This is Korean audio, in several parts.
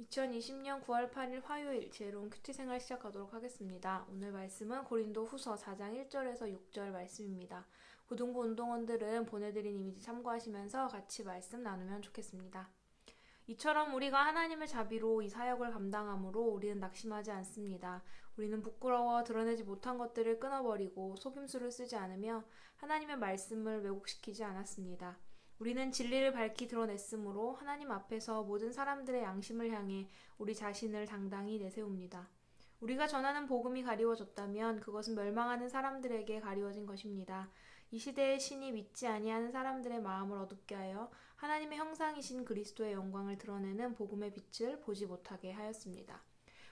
2020년 9월 8일 화요일 지혜로운 큐티 생활 시작하도록 하겠습니다. 오늘 말씀은 고린도 후서 4장 1절에서 6절 말씀입니다. 고등부 운동원들은 보내드린 이미지 참고하시면서 같이 말씀 나누면 좋겠습니다. 이처럼 우리가 하나님의 자비로 이 사역을 감당함으로 우리는 낙심하지 않습니다. 우리는 부끄러워 드러내지 못한 것들을 끊어버리고 속임수를 쓰지 않으며 하나님의 말씀을 왜곡시키지 않았습니다. 우리는 진리를 밝히 드러냈으므로 하나님 앞에서 모든 사람들의 양심을 향해 우리 자신을 당당히 내세웁니다. 우리가 전하는 복음이 가리워졌다면 그것은 멸망하는 사람들에게 가리워진 것입니다. 이 시대의 신이 믿지 아니하는 사람들의 마음을 어둡게 하여 하나님의 형상이신 그리스도의 영광을 드러내는 복음의 빛을 보지 못하게 하였습니다.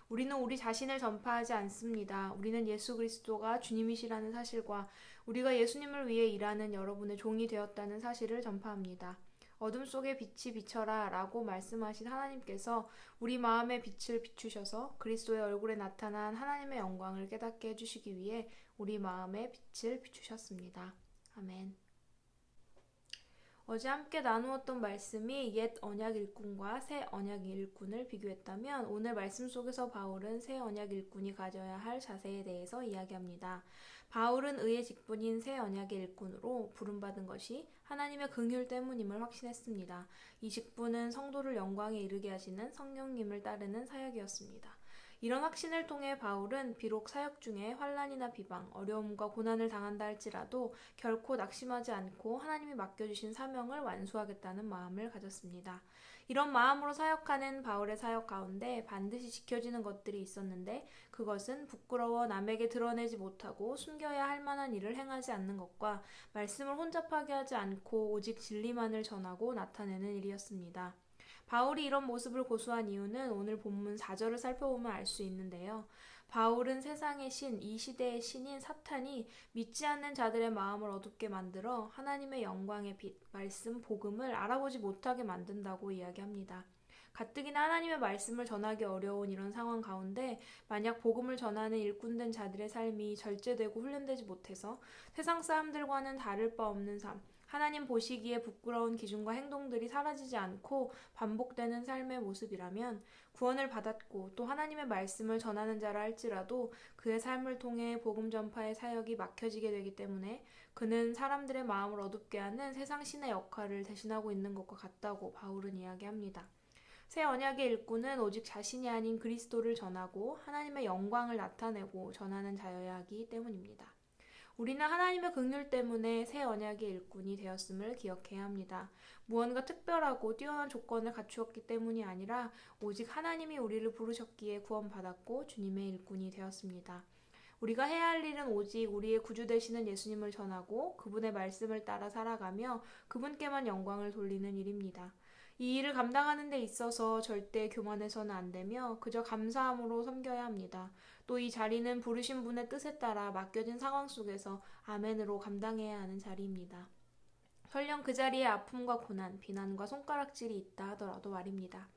우리는 우리 자신을 전파하지 않습니다. 우리는 예수 그리스도가 주님이시라는 사실과 우리가 예수님을 위해 일하는 여러분의 종이 되었다는 사실을 전파합니다. 어둠 속에 빛이 비쳐라 라고 말씀하신 하나님께서 우리 마음의 빛을 비추셔서 그리스도의 얼굴에 나타난 하나님의 영광을 깨닫게 해주시기 위해 우리 마음의 빛을 비추셨습니다. 아멘. 어제 함께 나누었던 말씀이 옛 언약 일꾼과 새 언약 일꾼을 비교했다면 오늘 말씀 속에서 바울은 새 언약 일꾼이 가져야 할 자세에 대해서 이야기합니다. 바울은 의의 직분인 새 언약의 일꾼으로 부름받은 것이 하나님의 긍휼 때문임을 확신했습니다. 이 직분은 성도를 영광에 이르게 하시는 성령님을 따르는 사역이었습니다. 이런 확신을 통해 바울은 비록 사역 중에 환난이나 비방, 어려움과 고난을 당한다 할지라도 결코 낙심하지 않고 하나님이 맡겨주신 사명을 완수하겠다는 마음을 가졌습니다. 이런 마음으로 사역하는 바울의 사역 가운데 반드시 지켜지는 것들이 있었는데 그것은 부끄러워 남에게 드러내지 못하고 숨겨야 할 만한 일을 행하지 않는 것과 말씀을 혼잡하게 하지 않고 오직 진리만을 전하고 나타내는 일이었습니다. 바울이 이런 모습을 고수한 이유는 오늘 본문 4절을 살펴보면 알 수 있는데요. 바울은 세상의 신, 이 시대의 신인 사탄이 믿지 않는 자들의 마음을 어둡게 만들어 하나님의 영광의 빛, 말씀, 복음을 알아보지 못하게 만든다고 이야기합니다. 가뜩이나 하나님의 말씀을 전하기 어려운 이런 상황 가운데 만약 복음을 전하는 일꾼된 자들의 삶이 절제되고 훈련되지 못해서 세상 사람들과는 다를 바 없는 삶, 하나님 보시기에 부끄러운 기준과 행동들이 사라지지 않고 반복되는 삶의 모습이라면 구원을 받았고 또 하나님의 말씀을 전하는 자라 할지라도 그의 삶을 통해 복음 전파의 사역이 막혀지게 되기 때문에 그는 사람들의 마음을 어둡게 하는 세상 신의 역할을 대신하고 있는 것과 같다고 바울은 이야기합니다. 새 언약의 일꾼은 오직 자신이 아닌 그리스도를 전하고 하나님의 영광을 나타내고 전하는 자여야 하기 때문입니다. 우리는 하나님의 긍휼 때문에 새 언약의 일꾼이 되었음을 기억해야 합니다. 무언가 특별하고 뛰어난 조건을 갖추었기 때문이 아니라 오직 하나님이 우리를 부르셨기에 구원받았고 주님의 일꾼이 되었습니다. 우리가 해야 할 일은 오직 우리의 구주 되시는 예수님을 전하고 그분의 말씀을 따라 살아가며 그분께만 영광을 돌리는 일입니다. 이 일을 감당하는 데 있어서 절대 교만해서는 안 되며 그저 감사함으로 섬겨야 합니다. 또 이 자리는 부르신 분의 뜻에 따라 맡겨진 상황 속에서 아멘으로 감당해야 하는 자리입니다. 설령 그 자리에 아픔과 고난, 비난과 손가락질이 있다 하더라도 말입니다.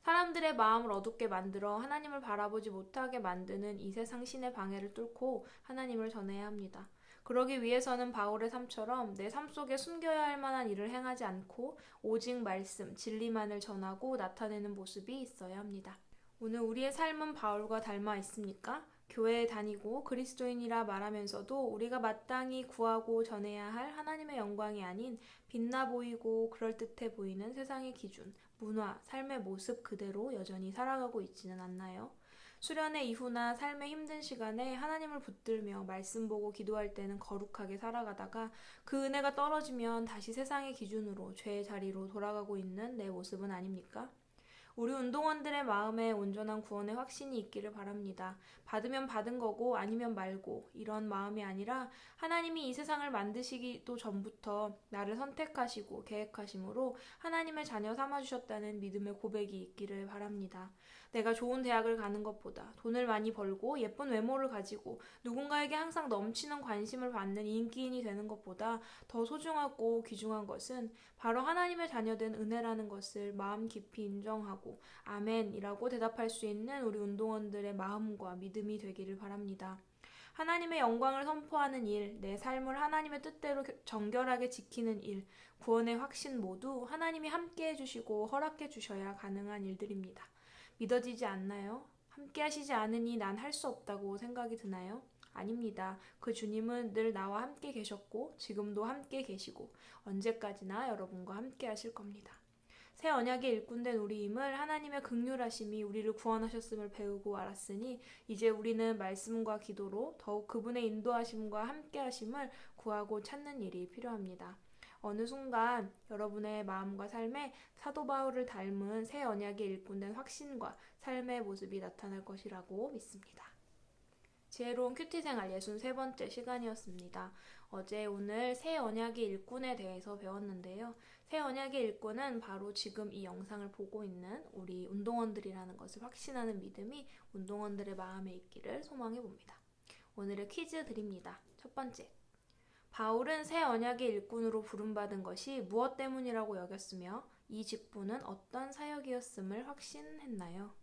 사람들의 마음을 어둡게 만들어 하나님을 바라보지 못하게 만드는 이 세상 신의 방해를 뚫고 하나님을 전해야 합니다. 그러기 위해서는 바울의 삶처럼 내 삶 속에 숨겨야 할 만한 일을 행하지 않고 오직 말씀, 진리만을 전하고 나타내는 모습이 있어야 합니다. 오늘 우리의 삶은 바울과 닮아 있습니까? 교회에 다니고 그리스도인이라 말하면서도 우리가 마땅히 구하고 전해야 할 하나님의 영광이 아닌 빛나 보이고 그럴듯해 보이는 세상의 기준, 문화, 삶의 모습 그대로 여전히 살아가고 있지는 않나요? 수련의 이후나 삶의 힘든 시간에 하나님을 붙들며 말씀 보고 기도할 때는 거룩하게 살아가다가 그 은혜가 떨어지면 다시 세상의 기준으로 죄의 자리로 돌아가고 있는 내 모습은 아닙니까? 우리 운동원들의 마음에 온전한 구원의 확신이 있기를 바랍니다. 받으면 받은 거고 아니면 말고 이런 마음이 아니라 하나님이 이 세상을 만드시기도 전부터 나를 선택하시고 계획하심으로 하나님의 자녀 삼아주셨다는 믿음의 고백이 있기를 바랍니다. 내가 좋은 대학을 가는 것보다 돈을 많이 벌고 예쁜 외모를 가지고 누군가에게 항상 넘치는 관심을 받는 인기인이 되는 것보다 더 소중하고 귀중한 것은 바로 하나님의 자녀된 은혜라는 것을 마음 깊이 인정하고 아멘이라고 대답할 수 있는 우리 운동원들의 마음과 믿음이 되기를 바랍니다. 하나님의 영광을 선포하는 일, 내 삶을 하나님의 뜻대로 정결하게 지키는 일, 구원의 확신 모두 하나님이 함께 해주시고 허락해 주셔야 가능한 일들입니다. 믿어지지 않나요? 함께 하시지 않으니 난 할 수 없다고 생각이 드나요? 아닙니다. 그 주님은 늘 나와 함께 계셨고 지금도 함께 계시고 언제까지나 여러분과 함께 하실 겁니다. 새 언약의 일꾼된 우리임을 하나님의 긍휼하심이 우리를 구원하셨음을 배우고 알았으니 이제 우리는 말씀과 기도로 더욱 그분의 인도하심과 함께하심을 구하고 찾는 일이 필요합니다. 어느 순간 여러분의 마음과 삶에 사도 바울을 닮은 새 언약의 일꾼된 확신과 삶의 모습이 나타날 것이라고 믿습니다. 지혜로운 큐티 생활 63번째 시간이었습니다. 어제 오늘 새 언약의 일꾼에 대해서 배웠는데요. 새 언약의 일꾼은 바로 지금 이 영상을 보고 있는 우리 운동원들이라는 것을 확신하는 믿음이 운동원들의 마음에 있기를 소망해 봅니다. 오늘의 퀴즈 드립니다. 첫 번째. 바울은 새 언약의 일꾼으로 부름받은 것이 무엇 때문이라고 여겼으며 이 직분은 어떤 사역이었음을 확신했나요?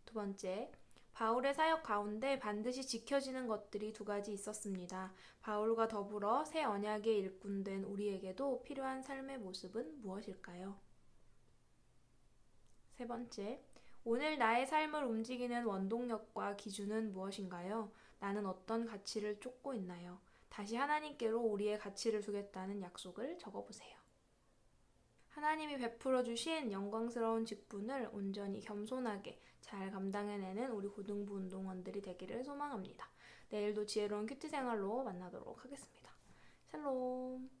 두 번째. 바울의 사역 가운데 반드시 지켜지는 것들이 두 가지 있었습니다. 바울과 더불어 새 언약의 일꾼된 우리에게도 필요한 삶의 모습은 무엇일까요? 세 번째, 오늘 나의 삶을 움직이는 원동력과 기준은 무엇인가요? 나는 어떤 가치를 쫓고 있나요? 다시 하나님께로 우리의 가치를 두겠다는 약속을 적어보세요. 하나님이 베풀어 주신 영광스러운 직분을 온전히 겸손하게 잘 감당해내는 우리 고등부 운동원들이 되기를 소망합니다. 내일도 지혜로운 큐티 생활로 만나도록 하겠습니다. 샬롬.